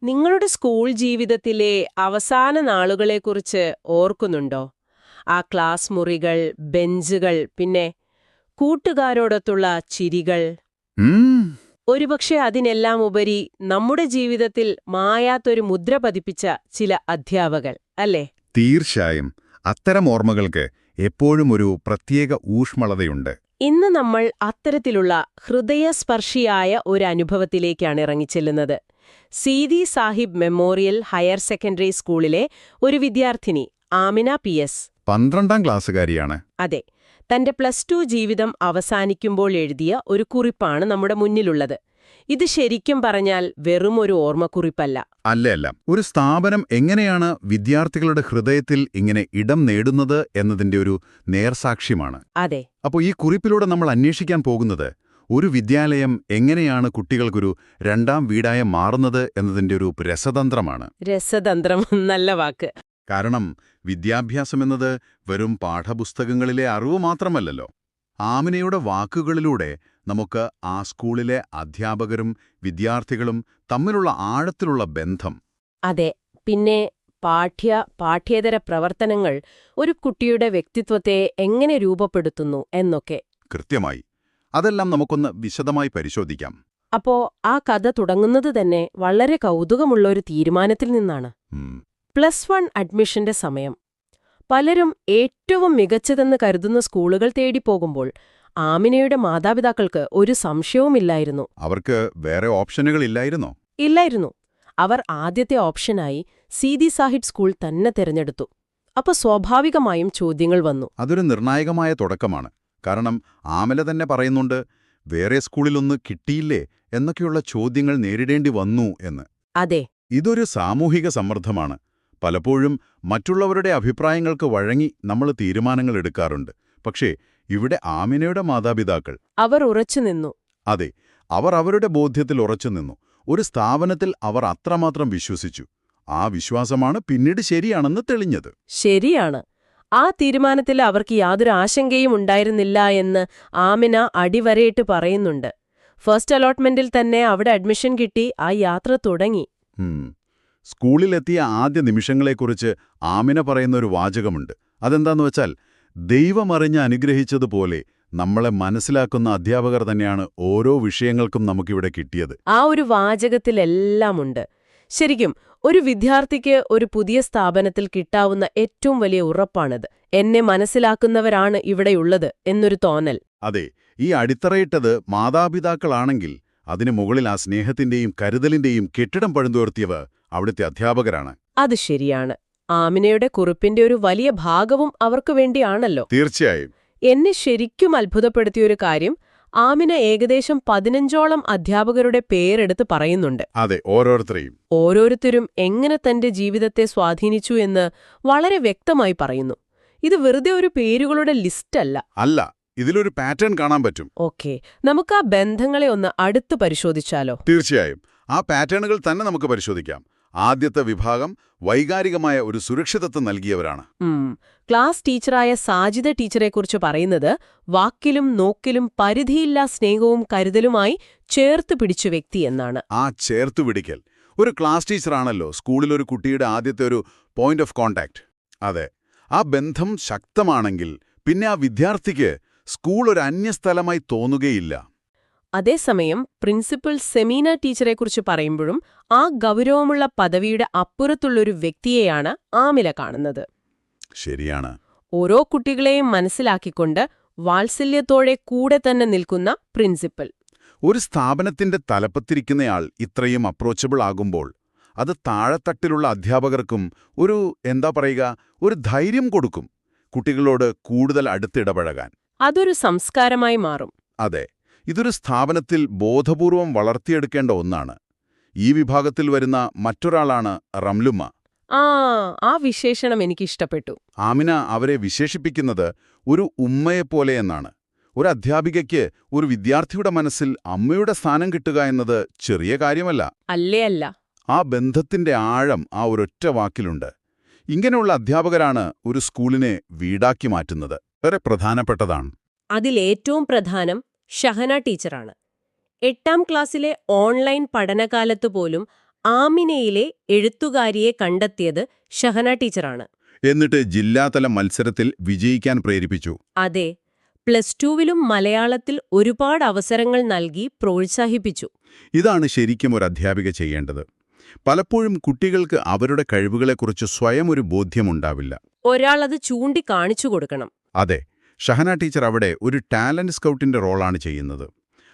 നിങ്ങളുടെ സ്കൂൾ ജീവിതത്തിലെ അവസാന നാളുകളെക്കുറിച്ച് ഓർക്കുന്നുണ്ടോ? ആ ക്ലാസ് മുറികൾ, ബെഞ്ചുകൾ, പിന്നെ കൂട്ടുകാരോടൊത്തുള്ള ചിരികൾ. ഉം, ഒരുപക്ഷെ അതിനെല്ലാം ഉപരി നമ്മുടെ ജീവിതത്തിൽ മായാത്തൊരു മുദ്ര പതിപ്പിച്ച ചില അധ്യാപകർ, അല്ലേ? തീർച്ചയായും അത്തരം ഓർമ്മകൾക്ക് എപ്പോഴും ഒരു പ്രത്യേക ഊഷ്മളതയുണ്ട്. ഇന്ന് നമ്മൾ അത്തരത്തിലുള്ള ഹൃദയസ്പർശിയായ ഒരു അനുഭവത്തിലേക്കാണ് ഇറങ്ങിച്ചെല്ലുന്നത്. Seethi Sahib memorial higher secondary സ്കൂളിലെ ഒരു വിദ്യാർത്ഥിനി ആമിന പി.എസ്. 12ാം ക്ലാസ്സുകാരിയാണ്. അതെ, തന്റെ +2 ജീവിതം അവസാനിക്കുമ്പോൾ എഴുതിയ ഒരു കുറിപ്പാണ് നമ്മുടെ മുന്നിലുള്ളത്. ഇത് ശരിക്കും പറഞ്ഞാൽ വെറും ഒരു ഓർമ്മക്കുറിപ്പല്ല. അല്ല, ഒരു സ്ഥാപനം എങ്ങനെയാണ് വിദ്യാർത്ഥികളുടെ ഹൃദയത്തിൽ ഇങ്ങനെ ഇടം നേടുന്നത് എന്നതിന്റെ ഒരു നേർസാക്ഷ്യമാണ്. അതെ, അപ്പോൾ ഈ കുറിപ്പിലൂടെ നമ്മൾ അന്വേഷിക്കാൻ പോകുന്നത് ഒരു വിദ്യാലയം എങ്ങനെയാണ് കുട്ടികൾക്കൊരു രണ്ടാം വീടായി മാറുന്നത് എന്നതിന്റെ ഒരു രസതന്ത്രമാണ്. രസതന്ത്രം നല്ല വാക്ക്. കാരണം വിദ്യാഭ്യാസമെന്നത് വെറും പാഠപുസ്തകങ്ങളിലെ അറിവ് മാത്രമല്ലല്ലോ. ആമിനയുടെ വാക്കുകളിലൂടെ നമുക്ക് ആ സ്കൂളിലെ അധ്യാപകരും വിദ്യാർത്ഥികളും തമ്മിലുള്ള ആഴത്തിലുള്ള ബന്ധം. അതെ, പിന്നെ പാഠ്യേതര പ്രവർത്തനങ്ങൾ ഒരു കുട്ടിയുടെ വ്യക്തിത്വത്തെ എങ്ങനെ രൂപപ്പെടുത്തുന്നു എന്നൊക്കെ. കൃത്യമായി. അതെല്ലാം നമുക്കൊന്ന് വിശദമായി പരിശോധിക്കാം. അപ്പോ ആ കഥ തുടങ്ങുന്നത് തന്നെ വളരെ കൗതുകമുള്ള ഒരു തീരുമാനത്തിൽ നിന്നാണ്. +1 അഡ്മിഷന്റെ സമയം. പലരും ഏറ്റവും മികച്ചതെന്ന് കരുതുന്ന സ്കൂളുകൾ തേടിപ്പോകുമ്പോൾ ആമിനയുടെ മാതാപിതാക്കൾക്ക് ഒരു സംശയവുമില്ലായിരുന്നു. അവർക്ക് വേറെ ഓപ്ഷനുകളില്ലായിരുന്നോ? ഇല്ലായിരുന്നു. അവർ ആദ്യത്തെ ഓപ്ഷനായി സീതി സാഹിബ് സ്കൂൾ തന്നെ തിരഞ്ഞെടുത്തു. അപ്പൊ സ്വാഭാവികമായും ചോദ്യങ്ങൾ വന്നു. അതൊരു നിർണായകമായ തുടക്കമാണ്. കാരണം ആമിന തന്നെ പറയുന്നുണ്ട്, വേറെ സ്കൂളിലൊന്ന് കിട്ടിയില്ലേ എന്നൊക്കെയുള്ള ചോദ്യങ്ങൾ നേരിടേണ്ടി വന്നു എന്ന്. അതെ, ഇതൊരു സാമൂഹിക സമ്മർദ്ദമാണ്. പലപ്പോഴും മറ്റുള്ളവരുടെ അഭിപ്രായങ്ങൾക്ക് വഴങ്ങി നമ്മൾ തീരുമാനങ്ങൾ എടുക്കാറുണ്ട്. പക്ഷേ ഇവിടെ ആമിനയുടെ മാതാപിതാക്കൾ അവർ ഉറച്ചുനിന്നു. അതെ, അവർ അവരുടെ ബോധ്യത്തിൽ ഉറച്ചുനിന്നു. ഒരു സ്ഥാപനത്തിൽ അവർ അത്രമാത്രം വിശ്വസിച്ചു. ആ വിശ്വാസമാണ് പിന്നീട് ശരിയാണെന്ന് തെളിഞ്ഞത്. ശരിയാണ്. ആ തീരുമാനത്തിൽ അവർക്ക് യാതൊരു ആശങ്കയും ഉണ്ടായിരുന്നില്ല എന്ന് ആമിന അടിവരയിട്ട് പറയുന്നുണ്ട്. ഫസ്റ്റ് അലോട്ട്മെന്റിൽ തന്നെ അവിടെ അഡ്മിഷൻ കിട്ടി ആ യാത്ര തുടങ്ങി. സ്കൂളിലെത്തിയ ആദ്യ നിമിഷങ്ങളെക്കുറിച്ച് ആമിന പറയുന്നൊരു വാചകമുണ്ട്. അതെന്താന്ന് വെച്ചാൽ, ദൈവമറിഞ്ഞ് അനുഗ്രഹിച്ചതുപോലെ നമ്മളെ മനസ്സിലാക്കുന്ന അധ്യാപകർ തന്നെയാണ് ഓരോ വിഷയങ്ങൾക്കും നമുക്കിവിടെ കിട്ടിയത്. ആ ഒരു വാചകത്തിലെല്ലാമുണ്ട്. ശരിക്കും ഒരു വിദ്യാർത്ഥിക്ക് ഒരു പുതിയ സ്ഥാപനത്തിൽ കിട്ടാവുന്ന ഏറ്റവും വലിയ ഉറപ്പാണിത്. എന്നെ മനസ്സിലാക്കുന്നവരാണ് ഇവിടെയുള്ളത് എന്നൊരു തോന്നൽ. അതെ, ഈ അടിത്തറയിട്ടത് മാതാപിതാക്കളാണെങ്കിൽ അതിനു മുകളിൽ ആ സ്നേഹത്തിന്റെയും കരുതലിന്റെയും കെട്ടിടം പഴുതുയർത്തിയവ അവിടുത്തെ അധ്യാപകരാണ്. അത് ശരിയാണ്. ആമിനയുടെ കുറിപ്പിന്റെ ഒരു വലിയ ഭാഗവും അവർക്ക് വേണ്ടിയാണല്ലോ. തീർച്ചയായും. എന്നെ ശരിക്കും അത്ഭുതപ്പെടുത്തിയൊരു കാര്യം, ആമിന ഏകദേശം 15ഓളം അധ്യാപകരുടെ പേരെടുത്ത് പറയുന്നുണ്ട്. അതെ, ഓരോരുത്തരെയും. ഓരോരുത്തരും എങ്ങനെ തന്റെ ജീവിതത്തെ സ്വാധീനിച്ചു എന്ന് വളരെ വ്യക്തമായി പറയുന്നു. ഇത് വെറുതെ ഒരു പേരുകളുടെ ലിസ്റ്റല്ല. അല്ല, ഇതിലൊരു പാറ്റേൺ കാണാൻ പറ്റും. ഓക്കെ, നമുക്ക് ആ ബന്ധങ്ങളെ ഒന്ന് അടുത്ത് പരിശോധിച്ചാലോ? തീർച്ചയായും. ആ പാറ്റേണുകൾ തന്നെ നമുക്ക് പരിശോധിക്കാം. ആദ്യത്തെ വിഭാഗം വൈകാരികമായ ഒരു സുരക്ഷിതത്വം നൽകിയവരാണ്. ക്ലാസ് ടീച്ചറായ സാജിദ ടീച്ചറെക്കുറിച്ച് പറയുന്നത്, വാക്കിലും നോക്കിലും പരിധിയില്ലാ സ്നേഹവും കരുതലുമായി ചേർത്ത് പിടിച്ച വ്യക്തി എന്നാണ്. ആ ചേർത്തുപിടിക്കൽ. ഒരു ക്ലാസ് ടീച്ചറാണല്ലോ സ്കൂളിലൊരു കുട്ടിയുടെ ആദ്യത്തെ ഒരു പോയിന്റ് ഓഫ് കോണ്ടാക്ട്. അതെ, ആ ബന്ധം ശക്തമാണെങ്കിൽ പിന്നെ ആ വിദ്യാർത്ഥിക്ക് സ്കൂൾ ഒരു അന്യസ്ഥലമായി തോന്നുകയില്ല. അതേസമയം പ്രിൻസിപ്പൽ സെമീന ടീച്ചറെക്കുറിച്ച് പറയുമ്പോഴും ആ ഗൗരവമുള്ള പദവിയുടെ അപ്പുറത്തുള്ളൊരു വ്യക്തിയെയാണ് ആമില കാണുന്നത്. ശരിയാണ്. ഓരോ കുട്ടികളെയും മനസ്സിലാക്കിക്കൊണ്ട് വാത്സല്യത്തോടെ കൂടെ തന്നെ നിൽക്കുന്ന പ്രിൻസിപ്പൽ. ഒരു സ്ഥാപനത്തിന്റെ തലപ്പത്തിരിക്കുന്നയാൾ ഇത്രയും അപ്രോച്ചബിൾ ആകുമ്പോൾ അത് താഴെത്തട്ടിലുള്ള അധ്യാപകർക്കും ഒരു ധൈര്യം കൊടുക്കും, കുട്ടികളോട് കൂടുതൽ അടുത്തിടപഴകാൻ. അതൊരു സംസ്കാരമായി മാറും. അതെ, ഇതൊരു സ്ഥാപനത്തിൽ ബോധപൂർവം വളർത്തിയെടുക്കേണ്ട ഒന്നാണ്. ഈ വിഭാഗത്തിൽ വരുന്ന മറ്റൊരാളാണ് റംലുമ്മ. ആ വിശേഷണം എനിക്കിഷ്ടപ്പെട്ടു. ആമിന അവരെ വിശേഷിപ്പിക്കുന്നത് ഒരു ഉമ്മയെപ്പോലെ എന്നാണ്. ഒരു അധ്യാപികയ്ക്ക് ഒരു വിദ്യാർത്ഥിയുടെ മനസ്സിൽ അമ്മയുടെ സ്ഥാനം കിട്ടുക എന്നത് ചെറിയ കാര്യമല്ല. അല്ല. ആ ബന്ധത്തിന്റെ ആഴം ആ ഒരൊറ്റ വാക്കിലുണ്ട്. ഇങ്ങനെയുള്ള അധ്യാപകരാണ് ഒരു സ്കൂളിനെ വീടാക്കി മാറ്റുന്നത്. വളരെ പ്രധാനപ്പെട്ടതാണ്. അതിലേറ്റവും പ്രധാനം ഷഹന ടീച്ചറാണ്. 8ാം ക്ലാസ്സിലെ ഓൺലൈൻ പഠനകാലത്ത് പോലും ആമിനയിലെ എഴുത്തുകാരിയെ കണ്ടെത്തിയത് ഷഹന ടീച്ചറാണ്. എന്നിട്ട് ജില്ലാതല മത്സരത്തിൽ വിജയിക്കാൻ പ്രേരിപ്പിച്ചു. അതെ, +2-വിലും മലയാളത്തിൽ ഒരുപാട് അവസരങ്ങൾ നൽകി പ്രോത്സാഹിപ്പിച്ചു. ഇതാണ് ശരിക്കും ഒരു അധ്യാപിക ചെയ്യേണ്ടത്. പലപ്പോഴും കുട്ടികൾക്ക് അവരുടെ കഴിവുകളെക്കുറിച്ച് സ്വയം ഒരു ബോധ്യമുണ്ടാവില്ല. ഒരാളത് ചൂണ്ടിക്കാണിച്ചു കൊടുക്കണം. അതെ, ഷഹന ടീച്ചർ അവിടെ ഒരു ടാലന്റ് സ്കൗട്ടിന്റെ റോളാണ് ചെയ്യുന്നത്.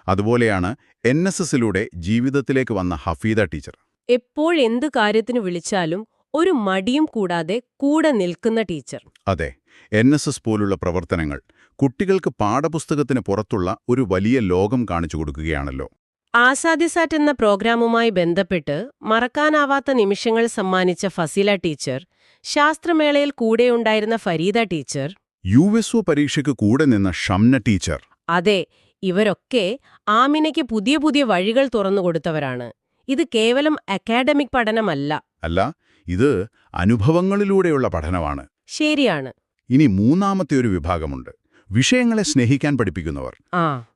അതുപോലെയാണ് NSSലൂടെ ജീവിതത്തിലേക്ക് വന്ന ഹഫീദ ടീച്ചർ. എപ്പോഴെന്ത് കാര്യത്തിന് വിളിച്ചാലും ഒരു മടിയും കൂടാതെ കൂടെ നിൽക്കുന്ന ടീച്ചർ. അതെ, NSS പോലുള്ള പ്രവർത്തനങ്ങൾ കുട്ടികൾക്ക് പാഠപുസ്തകത്തിന് പുറത്തുള്ള ഒരു വലിയ ലോകം കാണിച്ചു കൊടുക്കുകയാണല്ലോ. ആസാദിസാറ്റ് എന്ന പ്രോഗ്രാമുമായി ബന്ധപ്പെട്ട് മറക്കാനാവാത്ത നിമിഷങ്ങൾ സമ്മാനിച്ച ഫസീല ടീച്ചർ, ശാസ്ത്രമേളയിൽ കൂടെയുണ്ടായിരുന്ന ഫരീദ ടീച്ചർ, USO പരീക്ഷയ്ക്ക് കൂടെ നിന്ന ഷംന ടീച്ചർ. അതെ, ഇവരൊക്കെ ആമിനയ്ക്ക് പുതിയ പുതിയ വഴികൾ തുറന്നുകൊടുത്തവരാണ്. ഇത് കേവലം അക്കാഡമിക് പഠനമല്ല. അല്ല, ഇത് അനുഭവങ്ങളിലൂടെയുള്ള പഠനമാണ്. ശരിയാണ്. ഇനി മൂന്നാമത്തെ ഒരു വിഭാഗമുണ്ട്, വിഷയങ്ങളെ സ്നേഹിക്കാൻ പഠിപ്പിക്കുന്നവർ.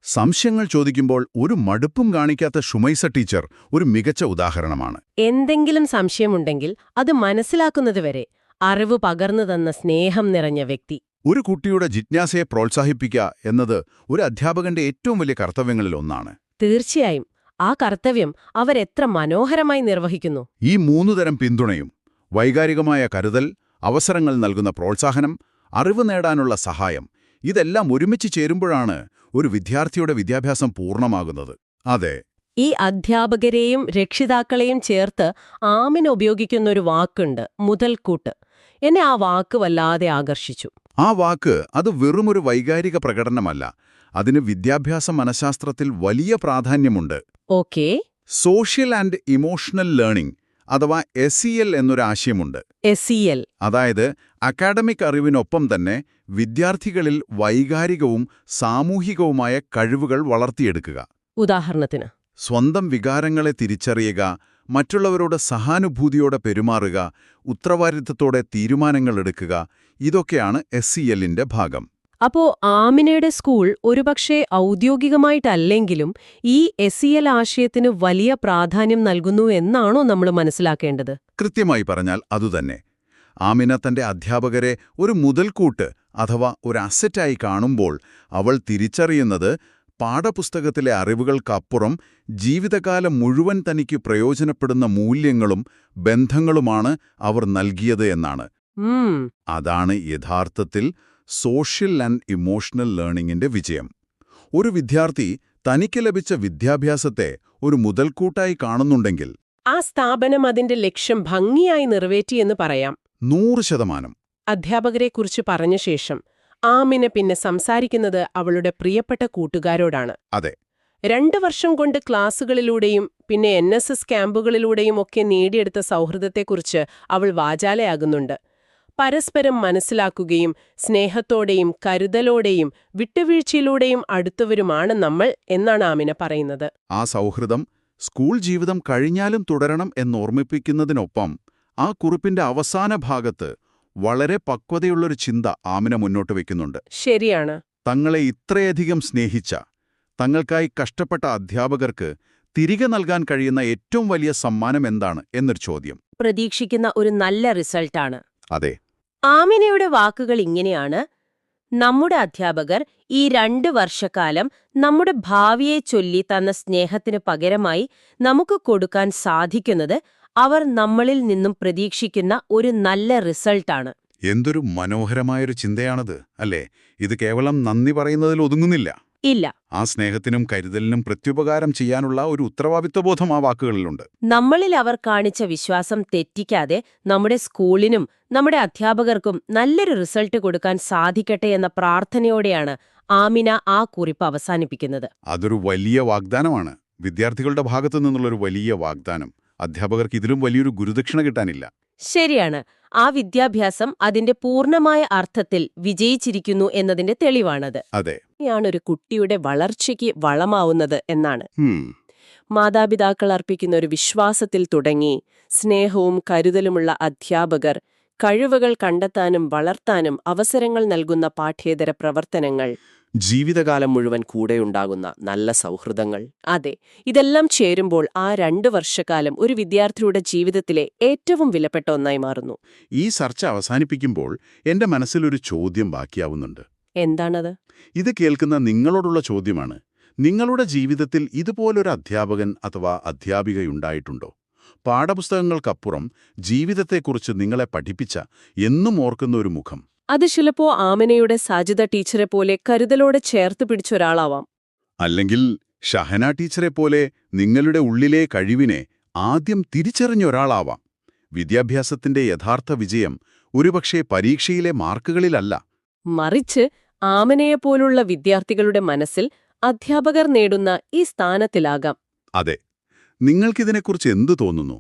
സംശയങ്ങൾ ചോദിക്കുമ്പോൾ ഒരു മടുപ്പും കാണിക്കാത്ത ഷുമൈസ ടീച്ചർ ഒരു മികച്ച ഉദാഹരണമാണ്. എന്തെങ്കിലും സംശയമുണ്ടെങ്കിൽ അത് മനസ്സിലാക്കുന്നതുവരെ അറിവ് പകർന്നു തന്ന സ്നേഹം നിറഞ്ഞ വ്യക്തി. ഒരു കുട്ടിയുടെ ജിജ്ഞാസയെ പ്രോത്സാഹിപ്പിക്കുക എന്നത് ഒരു അധ്യാപകന്റെ ഏറ്റവും വലിയ കർത്തവ്യങ്ങളിൽ ഒന്നാണ്. തീർച്ചയായും ആ കർത്തവ്യം അവരെത്ര മനോഹരമായി നിർവഹിക്കുന്നു. ഈ 3 തരം പിന്തുണയും, വൈകാരികമായ കരുതൽ, അവസരങ്ങൾ നൽകുന്ന പ്രോത്സാഹനം, അറിവ് നേടാനുള്ള സഹായം, ഇതെല്ലാം ഒരുമിച്ച് ചേരുമ്പോഴാണ് ഒരു വിദ്യാർത്ഥിയുടെ വിദ്യാഭ്യാസം പൂർണ്ണമാകുന്നത്. അതെ, ഈ അധ്യാപകരെയും രക്ഷിതാക്കളെയും ചേർത്ത് ആമിന ഉപയോഗിക്കുന്നൊരു വാക്കുണ്ട്, മുതൽക്കൂട്ട്. എന്നെ ആ വാക്ക് വല്ലാതെ ആകർഷിച്ചു. ആ വാക്ക് അത് വെറുമൊരു വൈകാരിക പ്രകടനമല്ല, അതിന് വിദ്യാഭ്യാസ മനഃശാസ്ത്രത്തിൽ വലിയ പ്രാധാന്യമുണ്ട്. Okay. Social and emotional learning അഥവാ SEL എന്നൊരാശയമുണ്ട്. SEL, അതായത് അക്കാഡമിക് അറിവിനൊപ്പം തന്നെ വിദ്യാർത്ഥികളിൽ വൈകാരികവും സാമൂഹികവുമായ കഴിവുകൾ വളർത്തിയെടുക്കുക. ഉദാഹരണത്തിന് സ്വന്തം വികാരങ്ങളെ തിരിച്ചറിയുക, മറ്റുള്ളവരോട് സഹാനുഭൂതിയോടെ പെരുമാറുക, ഉത്തരവാദിത്തത്തോടെ തീരുമാനങ്ങൾ എടുക്കുക, ഇതൊക്കെയാണ് SELന്റെ ഭാഗം. അപ്പോ ആമിനയുടെ സ്കൂൾ ഒരുപക്ഷെ ഔദ്യോഗികമായിട്ടല്ലെങ്കിലും ഈ SEL ആശയത്തിന് വലിയ പ്രാധാന്യം നൽകുന്നു എന്നാണോ നമ്മൾ മനസ്സിലാക്കേണ്ടത്? കൃത്യമായി പറഞ്ഞാൽ അതുതന്നെ. ആമിന തന്റെ അധ്യാപകരെ ഒരു മുതൽക്കൂട്ട് അഥവാ ഒരു അസറ്റായി കാണുമ്പോൾ അവൾ തിരിച്ചറിയുന്നത് പാഠപുസ്തകത്തിലെ അറിവുകൾക്കപ്പുറം ജീവിതകാലം മുഴുവൻ തനിക്ക് പ്രയോജനപ്പെടുന്ന മൂല്യങ്ങളും ബന്ധങ്ങളുമാണ് അവർ നൽകിയത് എന്നാണ്. അതാണ് യഥാർത്ഥത്തിൽ സോഷ്യൽ ആൻഡ് ഇമോഷണൽ ലേണിംഗിന്റെ വിജയം. ഒരു വിദ്യാർത്ഥി തനിക്ക് ലഭിച്ച വിദ്യാഭ്യാസത്തെ ഒരു മുതൽക്കൂട്ടായി കാണുന്നുണ്ടെങ്കിൽ ആ സ്ഥാപനം അതിന്റെ ലക്ഷ്യം ഭംഗിയായി നിറവേറ്റിയെന്ന് പറയാം. 100%. അധ്യാപകരെക്കുറിച്ച് പറഞ്ഞ ശേഷം ആമിന പിന്നെ സംസാരിക്കുന്നത് അവളുടെ പ്രിയപ്പെട്ട കൂട്ടുകാരോടാണ്. അതെ, 2 വർഷം കൊണ്ട് ക്ലാസുകളിലൂടെയും പിന്നെ NSS ക്യാമ്പുകളിലൂടെയും ഒക്കെ നേടിയെടുത്ത സൗഹൃദത്തെക്കുറിച്ച് അവൾ വാചാലയാകുന്നുണ്ട്. പരസ്പരം മനസ്സിലാക്കുകയും സ്നേഹത്തോടെയും കരുതലോടെയും വിട്ടുവീഴ്ചയിലൂടെയും അടുത്തവരുമാണ് നമ്മൾ എന്നാണ് ആമിന പറയുന്നത്. ആ സൗഹൃദം സ്കൂൾ ജീവിതം കഴിഞ്ഞാലും തുടരണം എന്നോർമ്മിപ്പിക്കുന്നതിനൊപ്പം ആ കുറിപ്പിന്റെ അവസാന ഭാഗത്ത് വളരെ പക്വതയുള്ളൊരു ചിന്ത ആമിന മുന്നോട്ട് വയ്ക്കുന്നുണ്ട്. ശരിയാണ്. തങ്ങളെ ഇത്രയധികം സ്നേഹിച്ച, തങ്ങൾക്കായി കഷ്ടപ്പെട്ട അധ്യാപകർക്ക് തിരികെ നൽകാൻ കഴിയുന്ന ഏറ്റവും വലിയ സമ്മാനം എന്താണ് എന്നൊരു ചോദ്യം പ്രതീക്ഷിക്കുന്ന ഒരു നല്ല റിസൾട്ടാണ്. അതെ, ആമിനയുടെ വാക്കുകൾ ഇങ്ങനെയാണ്: നമ്മുടെ അധ്യാപകർ ഈ 2 വർഷക്കാലം നമ്മുടെ ഭാവിയെ ചൊല്ലി തന്ന സ്നേഹത്തിനു പകരമായി നമുക്ക് കൊടുക്കാൻ സാധിക്കുന്നത് അവർ നമ്മളിൽ നിന്നും പ്രതീക്ഷിക്കുന്ന ഒരു നല്ല റിസൾട്ടാണ്. എന്തൊരു മനോഹരമായൊരു ചിന്തയാണത്, അല്ലേ? ഇത് കേവലം നന്ദി പറയുന്നതിൽ ഒതുങ്ങുന്നില്ല. ഇല്ല, ആ സ്നേഹത്തിനും കരുതലിനും പ്രത്യുപകാരം ചെയ്യാനുള്ള ഒരു ഉത്തരവാദിത്വബോധം ആ വാക്കുകളിലുണ്ട്. നമ്മളിൽ അവർ കാണിച്ച വിശ്വാസം തെറ്റിക്കാതെ നമ്മുടെ സ്കൂളിനും നമ്മുടെ അധ്യാപകർക്കും നല്ലൊരു റിസൾട്ട് കൊടുക്കാൻ സാധിക്കട്ടെ എന്ന പ്രാർത്ഥനയോടെയാണ് ആമിന ആ കുറിപ്പ് അവസാനിപ്പിക്കുന്നത്. അതൊരു വലിയ വാഗ്ദാനമാണ്, വിദ്യാർത്ഥികളുടെ ഭാഗത്തു നിന്നുള്ളൊരു വലിയ വാഗ്ദാനം. അധ്യാപകർക്ക് ഇതിലും വലിയൊരു ഗുരുദക്ഷിണ കിട്ടാനില്ല. ശരിയാണ്. ആ വിദ്യാഭ്യാസം അതിന്റെ പൂർണ്ണമായ അർത്ഥത്തിൽ വിജയിച്ചിരിക്കുന്നു എന്നതിന്റെ തെളിവാണത്. അതെ, ാണൊരു കുട്ടിയുടെ വളർച്ചയ്ക്ക് വളമാവുന്നത് എന്നാണ്. മാതാപിതാക്കൾ അർപ്പിക്കുന്ന ഒരു വിശ്വാസത്തിൽ തുടങ്ങി സ്നേഹവും കരുതലുമുള്ള അധ്യാപകർ, കഴിവുകൾ കണ്ടെത്താനും വളർത്താനും അവസരങ്ങൾ നൽകുന്ന പാഠ്യേതര പ്രവർത്തനങ്ങൾ, ജീവിതകാലം മുഴുവൻ കൂടെയുണ്ടാകുന്ന നല്ല സൗഹൃദങ്ങൾ. അതെ, ഇതെല്ലാം ചേരുമ്പോൾ ആ 2 വർഷക്കാലം ഒരു വിദ്യാർത്ഥിയുടെ ജീവിതത്തിലെ ഏറ്റവും വിലപ്പെട്ട ഒന്നായി മാറുന്നു. ഈ ചർച്ച അവസാനിപ്പിക്കുമ്പോൾ എന്റെ മനസ്സിലൊരു ചോദ്യം ബാക്കിയാവുന്നുണ്ട്. എന്താണത്? ഇത് കേൾക്കുന്ന നിങ്ങളോടുള്ള ചോദ്യമാണ്. നിങ്ങളുടെ ജീവിതത്തിൽ ഇതുപോലൊരു അധ്യാപകൻ അഥവാ അധ്യാപികയുണ്ടായിട്ടുണ്ടോ? പാഠപുസ്തകങ്ങൾക്കപ്പുറം ജീവിതത്തെക്കുറിച്ച് നിങ്ങളെ പഠിപ്പിച്ച, എന്നും ഓർക്കുന്ന ഒരു മുഖം. അത് ചിലപ്പോ ആമിനയുടെ സാജിദ ടീച്ചറെ പോലെ കരുതലോടെ ചേർത്ത് പിടിച്ചൊരാളാവാം. അല്ലെങ്കിൽ ഷഹന ടീച്ചറെ പോലെ നിങ്ങളുടെ ഉള്ളിലെ കഴിവിനെ ആദ്യം തിരിച്ചറിഞ്ഞ ഒരാളാവാം. വിദ്യാഭ്യാസത്തിന്റെ യഥാർത്ഥ വിജയം ഒരുപക്ഷേ പരീക്ഷയിലെ മാർക്കുകളിലല്ല, മറിച്ച് ആമിനയെപ്പോലുള്ള വിദ്യാർത്ഥികളുടെ മനസ്സിൽ അധ്യാപകർ നേടുന്ന ഈ സ്ഥാനത്തിലാകാം. അതെ. നിങ്ങൾക്കിതിനെക്കുറിച്ച് എന്തു തോന്നുന്നു?